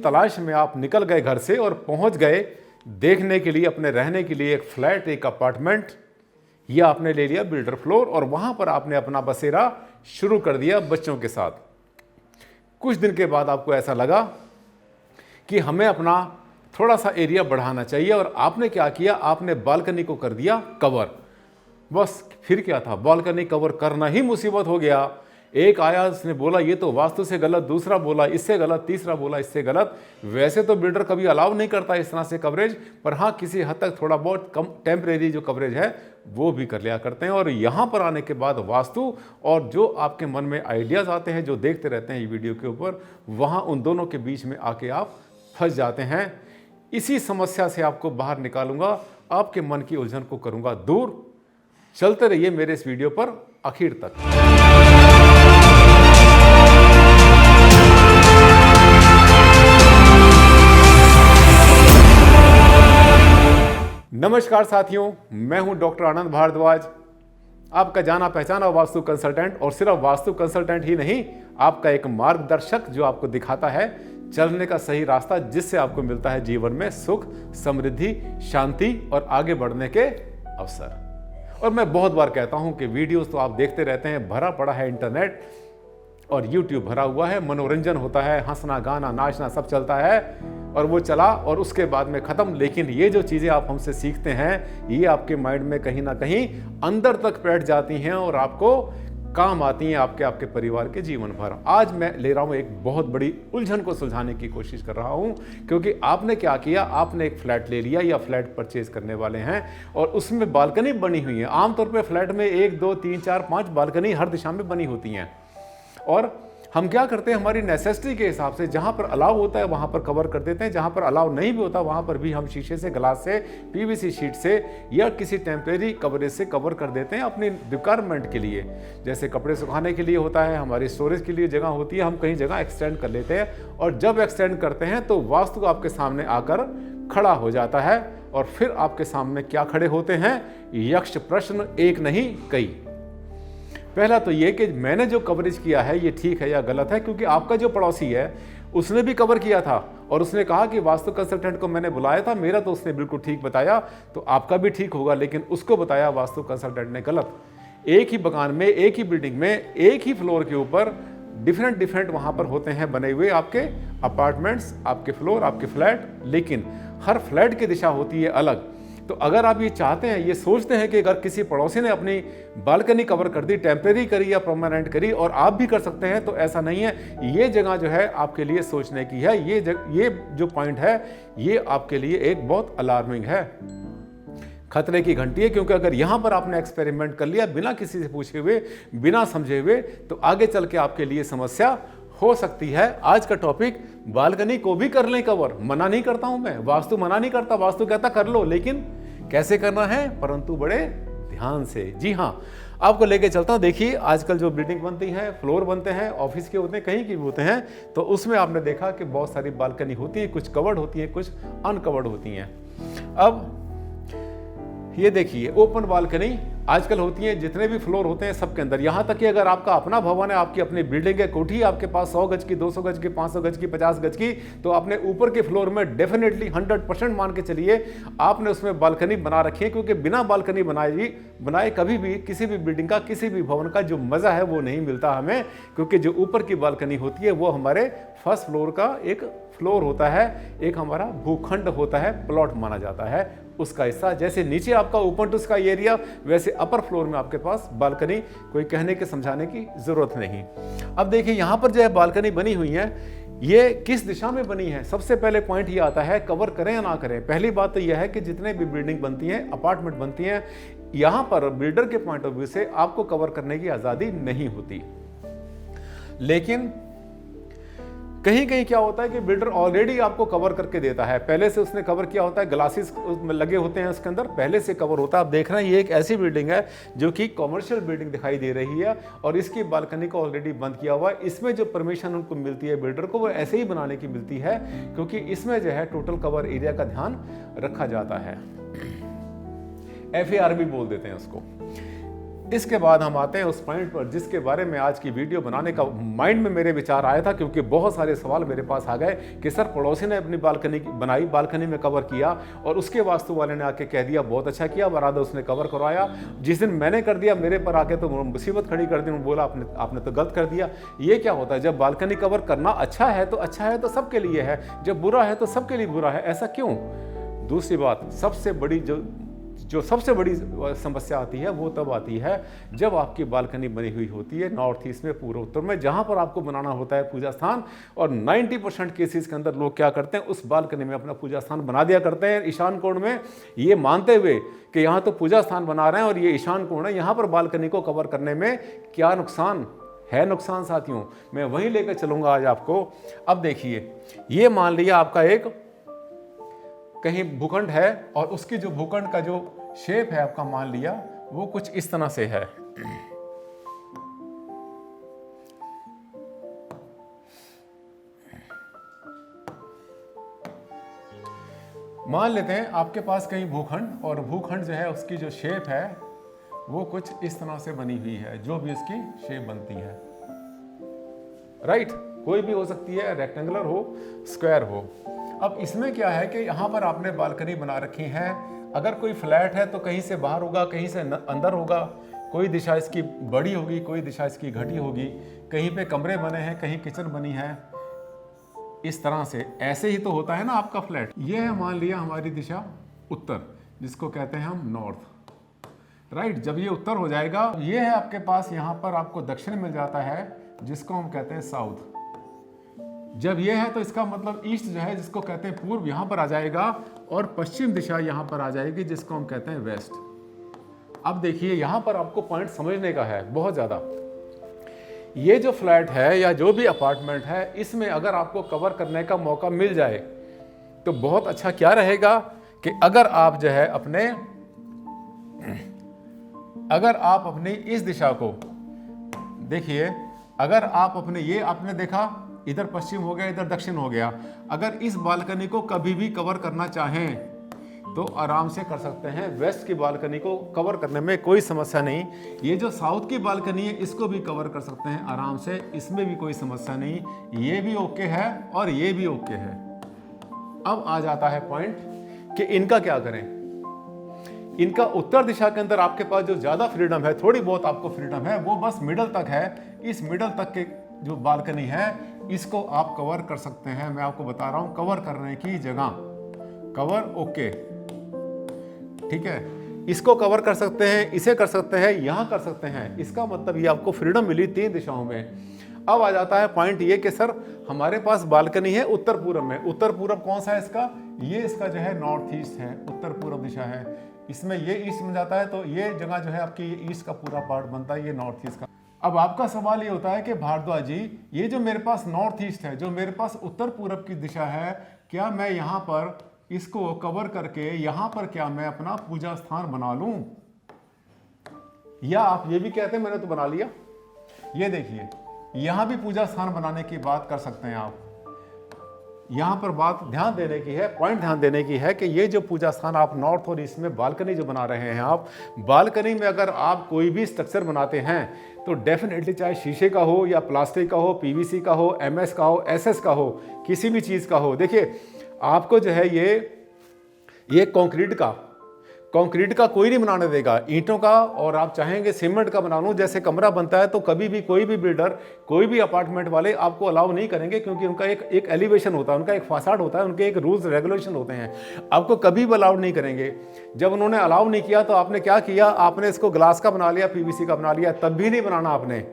तलाश में आप निकल गए घर से और पहुंच गए देखने के लिए, अपने रहने के लिए एक फ्लैट, एक अपार्टमेंट, या आपने ले लिया बिल्डर फ्लोर और वहां पर आपने अपना बसेरा शुरू कर दिया बच्चों के साथ। कुछ दिन के बाद आपको ऐसा लगा कि हमें अपना थोड़ा सा एरिया बढ़ाना चाहिए और आपने क्या किया, आपने बालकनी को कर दिया कवर। बस फिर क्या था, बालकनी कवर करना ही मुसीबत हो गया। एक आया, उसने बोला ये तो वास्तु से गलत, दूसरा बोला इससे गलत, तीसरा बोला इससे गलत। वैसे तो बिल्डर कभी अलाउ नहीं करता इस तरह से कवरेज, पर हाँ किसी हद तक थोड़ा बहुत कम टेम्परेरी जो कवरेज है वो भी कर लिया करते हैं। और यहाँ पर आने के बाद वास्तु और जो आपके मन में आइडियाज़ आते हैं, जो देखते रहते हैं ये वीडियो के ऊपर, वहाँ उन दोनों के बीच में आके आप फंस जाते हैं। इसी समस्या से आपको बाहर निकालूंगा, आपके मन की उलझन को करूंगा दूर। चलते रहिए मेरे इस वीडियो पर आखिर तक। नमस्कार साथियों, मैं हूं डॉक्टर आनंद भारद्वाज, आपका जाना पहचाना वास्तु कंसल्टेंट। और सिर्फ वास्तु कंसल्टेंट ही नहीं, आपका एक मार्गदर्शक जो आपको दिखाता है चलने का सही रास्ता, जिससे आपको मिलता है जीवन में सुख, समृद्धि, शांति और आगे बढ़ने के अवसर। और मैं बहुत बार कहता हूं कि वीडियोस तो आप देखते रहते हैं, भरा पड़ा है इंटरनेट और यूट्यूब भरा हुआ है, मनोरंजन होता है, हंसना गाना नाचना सब चलता है और वो चला और उसके बाद में खत्म। लेकिन ये जो चीज़ें आप हमसे सीखते हैं, ये आपके माइंड में कहीं ना कहीं अंदर तक बैठ जाती हैं और आपको काम आती हैं आपके परिवार के जीवन भर। आज मैं ले रहा हूं एक बहुत बड़ी उलझन को सुलझाने की कोशिश कर रहा हूं, क्योंकि आपने क्या किया, आपने एक फ्लैट ले लिया या फ्लैट परचेज करने वाले हैं और उसमें बालकनी बनी हुई है। आमतौर पे फ्लैट में 1 2 3 4 5 बालकनी हर दिशा में बनी होती हैं और हम क्या करते हैं, हमारी नेसेसिटी के हिसाब से जहां पर अलाउ होता है वहां पर कवर कर देते हैं, जहां पर अलाउ नहीं भी होता वहां पर भी हम शीशे से, ग्लास से, पीवीसी शीट से या किसी टेम्परेरी कवरेज से कवर कर देते हैं अपनी रिक्वायरमेंट के लिए। जैसे कपड़े सुखाने के लिए होता है, हमारी स्टोरेज के लिए जगह होती है, हम कहीं जगह एक्सटेंड कर लेते हैं और जब एक्सटेंड करते हैं तो वास्तु आपके सामने आकर खड़ा हो जाता है और फिर आपके सामने क्या खड़े होते हैं, यक्ष प्रश्न, एक नहीं कई। पहला तो ये कि मैंने जो कवरेज किया है ये ठीक है या गलत है, क्योंकि आपका जो पड़ोसी है उसने भी कवर किया था और उसने कहा कि वास्तु कंसल्टेंट को मैंने बुलाया था, मेरा तो उसने बिल्कुल ठीक बताया, तो आपका भी ठीक होगा, लेकिन उसको बताया वास्तु कंसल्टेंट ने गलत। एक ही मकान में, एक ही बिल्डिंग में, एक ही फ्लोर के ऊपर डिफरेंट वहां पर होते हैं बने हुए आपके अपार्टमेंट्स, आपके फ्लोर, आपके फ्लैट, लेकिन हर फ्लैट की दिशा होती है अलग। तो अगर आप ये चाहते हैं, ये सोचते हैं कि अगर किसी पड़ोसी ने अपनी बालकनी कवर कर दी, टेम्परेरी करी या परमानेंट करी और आप भी कर सकते हैं, तो ऐसा नहीं है। ये जगह जो है आपके लिए सोचने की है। ये जो पॉइंट है ये आपके लिए एक बहुत अलार्मिंग है, खतरे की घंटी है, क्योंकि अगर यहां पर आपने एक्सपेरिमेंट कर लिया बिना किसी से पूछे हुए, बिना समझे हुए, तो आगे चल के आपके लिए समस्या हो सकती है। आज का टॉपिक, बालकनी को भी कर लें कवर। मना नहीं करता हूं मैं, वास्तु मना नहीं करता, वास्तु कहता कर लो, लेकिन कैसे करना है, परंतु बड़े ध्यान से। जी हां, आपको लेके चलता हूं। देखिए आजकल जो बिल्डिंग बनती है, फ्लोर बनते हैं, ऑफिस के होते हैं, कहीं के भी होते हैं, तो उसमें आपने देखा कि बहुत सारी बालकनी होती है, कुछ कवर्ड होती है, कुछ अनकवर्ड होती हैं। अब ये देखिए ओपन बालकनी आजकल होती है, जितने भी फ्लोर होते हैं सबके अंदर। यहां तक कि अगर आपका अपना भवन है, आपकी अपनी बिल्डिंग है, कोठी आपके पास 100 गज की, 200 गज की, 500 गज की, 50 गज की, तो आपने ऊपर के फ्लोर में डेफिनेटली 100% मान के चलिए आपने उसमें बालकनी बना रखी है, क्योंकि बिना बालकनी बनाए कभी भी किसी भी बिल्डिंग का, किसी भी भवन का जो मजा है वो नहीं मिलता हमें, क्योंकि जो ऊपर की बालकनी होती है वो हमारे फर्स्ट फ्लोर का एक फ्लोर होता है, एक हमारा भूखंड होता है, प्लॉट माना जाता है उसका हिस्सा। जैसे नीचे आपका ओपन टू स्काई एरिया, वैसे अपर फ्लोर में आपके पास बालकनी, कोई कहने के समझाने की जरूरत नहीं। अब देखिए यहां पर जो है बालकनी बनी हुई है, ये किस दिशा में बनी है। सबसे पहले पॉइंट ये आता है, कवर करें या ना करें। पहली बात तो यह है कि जितने भी बिल्डिंग बनती हैं, अपार्टमेंट बनती हैं, यहां पर बिल्डर के पॉइंट ऑफ व्यू से आपको कवर करने की आजादी नहीं होती। लेकिन कहीं कहीं क्या होता है कि बिल्डर ऑलरेडी आपको कवर करके देता है, पहले से उसने कवर किया होता है, ग्लासेस लगे होते हैं उसके अंदर, पहले से कवर होता है। आप देख रहे हैं ये एक ऐसी बिल्डिंग है जो कि कमर्शियल बिल्डिंग दिखाई दे रही है और इसकी बालकनी को ऑलरेडी बंद किया हुआ है। इसमें जो परमिशन उनको मिलती है बिल्डर को, वो ऐसे ही बनाने की मिलती है, क्योंकि इसमें जो है टोटल कवर एरिया का ध्यान रखा जाता है। FAR भी बोल देते हैं उसको। इसके बाद हम आते हैं उस पॉइंट पर जिसके बारे में आज की वीडियो बनाने का माइंड में मेरे विचार आया था, क्योंकि बहुत सारे सवाल मेरे पास आ गए कि सर पड़ोसी ने अपनी बालकनी बनाई, बालकनी में कवर किया और उसके वास्तु वाले ने आके कह दिया बहुत अच्छा किया, बराबर उसने कवर करवाया। जिस दिन मैंने कर दिया मेरे पर आके तो मुसीबत खड़ी कर दी, बोला आपने तो गलत कर दिया। ये क्या होता है? जब बालकनी कवर करना अच्छा है तो सबके लिए है, जब बुरा है तो सबके लिए बुरा है, ऐसा क्यों? दूसरी बात, सबसे बड़ी जो सबसे बड़ी समस्या आती है वो तब आती है जब आपकी बालकनी बनी हुई होती है नॉर्थ ईस्ट में, पूर्व उत्तर में, जहां पर आपको बनाना होता है पूजा स्थान। और 90% केसेस के अंदर लोग क्या करते हैं, उस बालकनी में अपना पूजा स्थान बना दिया करते हैं ईशान कोण में, ये मानते हुए कि यहाँ तो पूजा स्थान बना रहे हैं और ये ईशान कोण है, यहाँ पर बालकनी को कवर करने में क्या नुकसान है? नुकसान साथियों, मैं वही लेकर चलूंगा आज आपको। अब देखिए, ये मान लिया आपका एक कहीं भूखंड है और उसकी जो भूखंड का जो शेप है आपका, मान लिया वो कुछ इस तरह से है। मान लेते हैं आपके पास कहीं भूखंड, और भूखंड जो है उसकी जो शेप है वो कुछ इस तरह से बनी हुई है, जो भी उसकी शेप बनती है, राइट? कोई भी हो सकती है, रेक्टेंगुलर हो, स्क्वायर हो। अब इसमें क्या है कि यहाँ पर आपने बालकनी बना रखी है, अगर कोई फ्लैट है तो कहीं से बाहर होगा, कहीं से अंदर होगा, कोई दिशा इसकी बड़ी होगी, कोई दिशा इसकी घटी होगी, कहीं पे कमरे बने हैं, कहीं किचन बनी है, इस तरह से। ऐसे ही तो होता है ना आपका फ्लैट। ये है मान लिया हमारी दिशा उत्तर, जिसको कहते हैं हम नॉर्थ, राइट? जब ये उत्तर हो जाएगा, ये है आपके पास, यहाँ पर आपको दक्षिण मिल जाता है, जिसको हम कहते हैं साउथ। जब ये है तो इसका मतलब ईस्ट जो है, जिसको कहते हैं पूर्व, यहाँ पर आ जाएगा, और पश्चिम दिशा यहाँ पर आ जाएगी, जिसको हम कहते हैं वेस्ट। अब देखिए, यहाँ पर आपको पॉइंट समझने का है बहुत ज़्यादा। ये जो फ्लैट है या जो भी अपार्टमेंट है, इसमें अगर आपको कवर करने का मौका मिल जाए तो बहुत अच्छा क्या रहेगा कि अगर आप जो है अगर आप अपनी इस दिशा को देखिए, अगर आप अपने, ये आपने देखा इधर पश्चिम हो गया, इधर दक्षिण हो गया, अगर इस बालकनी को कभी भी कवर करना चाहें तो आराम से कर सकते हैं। वेस्ट की बालकनी को कवर करने में कोई समस्या नहीं। ये जो साउथ की बालकनी है, इसको भी कवर कर सकते हैं आराम से, इसमें भी कोई समस्या नहीं, ये भी ओके है और ये भी ओके है। अब आ जाता है पॉइंट कि इनका क्या करें। इनका उत्तर दिशा के अंदर आपके पास जो ज्यादा फ्रीडम है, थोड़ी बहुत आपको फ्रीडम है, वो बस मिडल तक है। इस मिडल तक के जो बालकनी है, इसको आप कवर कर सकते हैं। मैं आपको बता रहा हूं कवर करने की जगह, कवर ओके, ठीक है, इसको कवर कर सकते हैं, इसे कर सकते हैं, यहां कर सकते हैं। इसका मतलब ये आपको फ्रीडम मिली 3 दिशाओं में। अब आ जाता है पॉइंट ये कि सर हमारे पास बालकनी है उत्तर पूर्व में। उत्तर पूर्व कौन सा है इसका? ये इसका जो है नॉर्थ ईस्ट है, उत्तर पूर्व दिशा है। इसमें ये ईस्ट में जाता है, तो ये जगह जो है आपकी ये ईस्ट का पूरा पार्ट बनता है, ये नॉर्थ ईस्ट का। अब आपका सवाल ये होता है कि भारद्वाज जी, ये जो मेरे पास नॉर्थ ईस्ट है, जो मेरे पास उत्तर पूर्व की दिशा है, क्या मैं यहाँ पर इसको कवर करके यहाँ पर क्या मैं अपना पूजा स्थान बना लूं? या आप ये भी कहते हैं मैंने तो बना लिया। ये देखिए, यहां भी पूजा स्थान बनाने की बात कर सकते हैं आप। यहां पर बात ध्यान देने की है, पॉइंट ध्यान देने की है कि ये जो पूजा स्थान आप नॉर्थ और ईस्ट में बालकनी जो बना रहे हैं, आप बालकनी में अगर आप कोई भी स्ट्रक्चर बनाते हैं तो डेफिनेटली, चाहे शीशे का हो या प्लास्टिक का हो, पीवीसी का हो, एमएस का हो, एसएस का हो, किसी भी चीज का हो, देखिए आपको जो है ये कंक्रीट का कोई नहीं बनाने देगा, ईंटों का, और आप चाहेंगे सीमेंट का बना लूं जैसे कमरा बनता है, तो कभी भी कोई भी बिल्डर, कोई भी अपार्टमेंट वाले आपको अलाउ नहीं करेंगे, क्योंकि उनका एक एलिवेशन होता है, उनका एक फासाड होता है, उनके एक रूल्स रेगुलेशन होते हैं, आपको कभी भी अलाउड नहीं करेंगे। जब उन्होंने अलाउ नहीं किया तो आपने क्या किया? आपने इसको ग्लास का बना लिया, पीवीसी का बना लिया, तब भी नहीं बनाना आपने,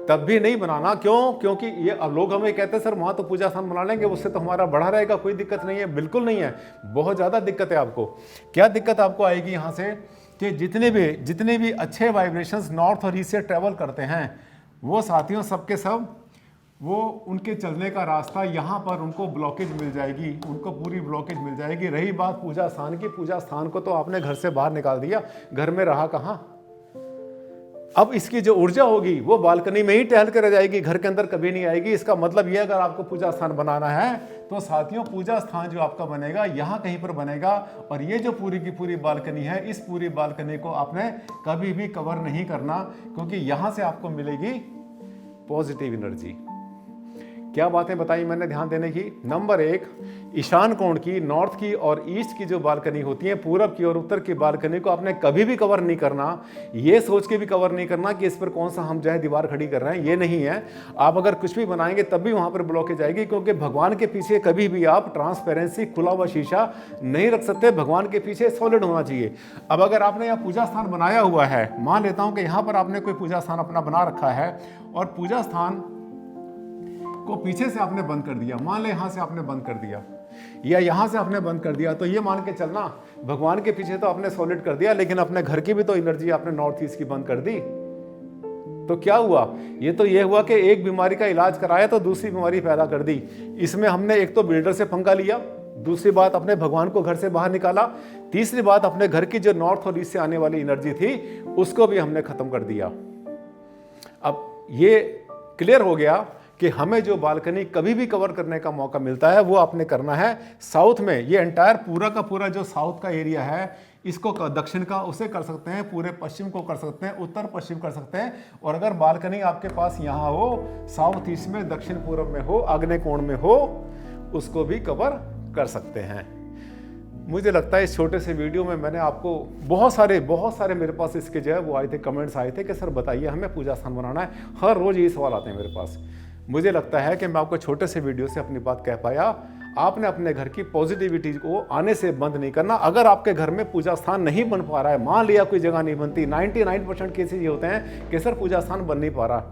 तब भी नहीं बनाना। क्यों? क्योंकि ये अब लोग हमें कहते हैं सर वहां तो पूजा स्थान बना लेंगे, उससे तो हमारा बढ़ा रहेगा, कोई दिक्कत नहीं है। बिल्कुल नहीं है, बहुत ज़्यादा दिक्कत है आपको। क्या दिक्कत आपको आएगी यहाँ से कि जितने भी अच्छे वाइब्रेशंस नॉर्थ और ईस्ट से ट्रेवल करते हैं, वो साथियों सबके सब वो उनके चलने का रास्ता यहाँ पर उनको ब्लॉकेज मिल जाएगी, उनको पूरी ब्लॉकेज मिल जाएगी। रही बात पूजा स्थान की, पूजा स्थान को तो आपने घर से बाहर निकाल दिया, घर में रहा कहाँ? अब इसकी जो ऊर्जा होगी वो बालकनी में ही टहल कर रह जाएगी, घर के अंदर कभी नहीं आएगी। इसका मतलब ये, अगर आपको पूजा स्थान बनाना है तो साथियों पूजा स्थान जो आपका बनेगा यहाँ कहीं पर बनेगा। और ये जो पूरी की पूरी बालकनी है, इस पूरी बालकनी को आपने कभी भी कवर नहीं करना, क्योंकि यहाँ से आपको मिलेगी पॉजिटिव एनर्जी। क्या बातें बताई मैंने ध्यान देने की। नंबर 1, ईशान कोण की, नॉर्थ की और ईस्ट की जो बालकनी होती है, पूरब की और उत्तर की बालकनी को आपने कभी भी कवर नहीं करना। ये सोच के भी कवर नहीं करना कि इस पर कौन सा हम जो है दीवार खड़ी कर रहे हैं, ये नहीं है। आप अगर कुछ भी बनाएंगे तब भी वहां पर ब्लॉकेज आएगी, क्योंकि भगवान के पीछे कभी भी आप ट्रांसपेरेंसी, खुला हुआ शीशा नहीं रख सकते। भगवान के पीछे सॉलिड होना चाहिए। अब अगर आपने यहाँ पूजा स्थान बनाया हुआ है, मान लेता हूं कि यहाँ पर आपने कोई पूजा स्थान अपना बना रखा है और पूजा स्थान को पीछे से आपने बंद कर दिया, मान ले यहां से आपने बंद कर दिया या यहां से आपने बंद कर दिया, तो ये मान के चलना भगवान के पीछे तो आपने सॉलिड कर दिया, लेकिन अपने घर की भी तो एनर्जी आपने नॉर्थ ईस्ट की बंद कर दी। तो क्या हुआ? ये हुआ कि एक बीमारी का इलाज कराया तो दूसरी बीमारी पैदा कर दी। इसमें हमने एक तो बिल्डर से पंगा लिया, दूसरी बात अपने भगवान को घर से बाहर निकाला, तीसरी बात अपने घर की जो नॉर्थ और ईस्ट से आने वाली एनर्जी थी उसको भी हमने खत्म कर दिया। अब ये क्लियर हो गया कि हमें जो बालकनी कभी भी कवर करने का मौका मिलता है वो आपने करना है साउथ में। ये एंटायर पूरा का पूरा जो साउथ का एरिया है, इसको दक्षिण का उसे कर सकते हैं, पूरे पश्चिम को कर सकते हैं, उत्तर पश्चिम कर सकते हैं। और अगर बालकनी आपके पास यहाँ हो, साउथ ईस्ट में, दक्षिण पूर्व में हो, आग्नेय कोण में हो, उसको भी कवर कर सकते हैं। मुझे लगता है इस छोटे से वीडियो में मैंने आपको बहुत सारे मेरे पास इसके जो है वो आए थे, कमेंट्स आए थे कि सर बताइए हमें पूजा स्थान बनाना है। हर रोज ये सवाल आते हैं मेरे पास। मुझे लगता है कि मैं आपको छोटे से वीडियो से अपनी बात कह पाया। आपने अपने घर की पॉजिटिविटी को आने से बंद नहीं करना। अगर आपके घर में पूजा स्थान नहीं बन पा रहा है, मान लिया कोई जगह नहीं बनती, 99% केसेस ये होते हैं कि सर पूजा स्थान बन नहीं पा रहा,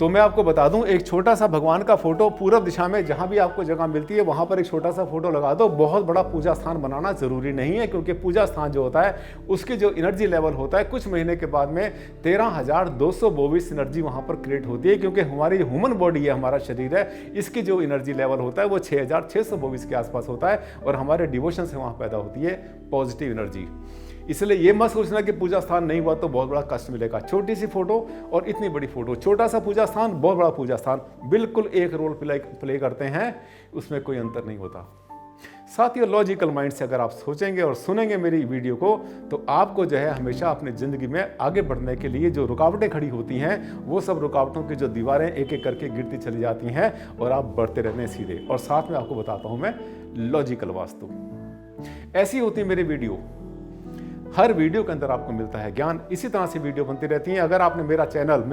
तो मैं आपको बता दूं, एक छोटा सा भगवान का फोटो पूरब दिशा में जहां भी आपको जगह मिलती है वहां पर एक छोटा सा फोटो लगा दो। बहुत बड़ा पूजा स्थान बनाना जरूरी नहीं है, क्योंकि पूजा स्थान जो होता है उसकी जो एनर्जी लेवल होता है कुछ महीने के बाद में 13,222 एनर्जी वहां पर क्रिएट होती है, क्योंकि हमारी ह्यूमन बॉडी है, हमारा शरीर है, इसकी जो एनर्जी लेवल होता है वो 6,622 के आसपास होता है और हमारे डिवोशन से वहां पैदा होती है पॉजिटिव एनर्जी। इसलिए ये मत सोचना कि पूजा स्थान नहीं हुआ तो बहुत बड़ा कष्ट मिलेगा। छोटी सी फोटो और इतनी बड़ी फोटो, छोटा सा पूजा स्थान, बहुत बड़ा पूजा स्थान, बिल्कुल एक रोल प्ले करते हैं, उसमें कोई अंतर नहीं होता। साथियों, लॉजिकल माइंड से अगर आप सोचेंगे और सुनेंगे मेरी वीडियो को, तो आपको जो है हमेशा अपनी जिंदगी में आगे बढ़ने के लिए जो रुकावटें खड़ी होती हैं, वो सब रुकावटों की जो दीवारें एक एक करके गिरती चली जाती हैं और आप बढ़ते रहते हैं सीधे। और साथ में आपको बताता हूं मैं लॉजिकल वास्तु। ऐसी होती है मेरी वीडियो, हर वीडियो के अंदर आपको मिलता है ज्ञान। इसी तरह से वीडियो बनती रहती हैं। अगर आपने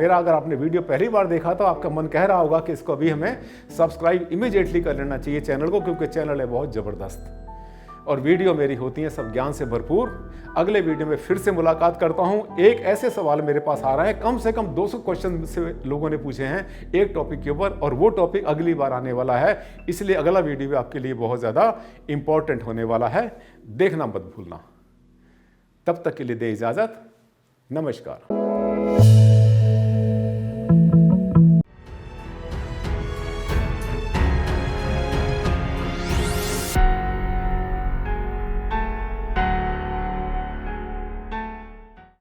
अगर आपने वीडियो पहली बार देखा तो आपका मन कह रहा होगा कि इसको अभी हमें सब्सक्राइब इमीडिएटली कर लेना चाहिए चैनल को, क्योंकि चैनल है बहुत जबरदस्त और वीडियो मेरी होती है सब ज्ञान से भरपूर। अगले वीडियो में फिर से मुलाकात करता हूं। एक ऐसे सवाल मेरे पास आ रहा है, कम से कम 200 क्वेश्चन से लोगों ने पूछे हैं एक टॉपिक के ऊपर, और वो टॉपिक अगली बार आने वाला है, इसलिए अगला वीडियो भी आपके लिए बहुत ज्यादा इंपॉर्टेंट होने वाला है। देखना मत भूलना। तब तक के लिए दे इजाजत, नमस्कार।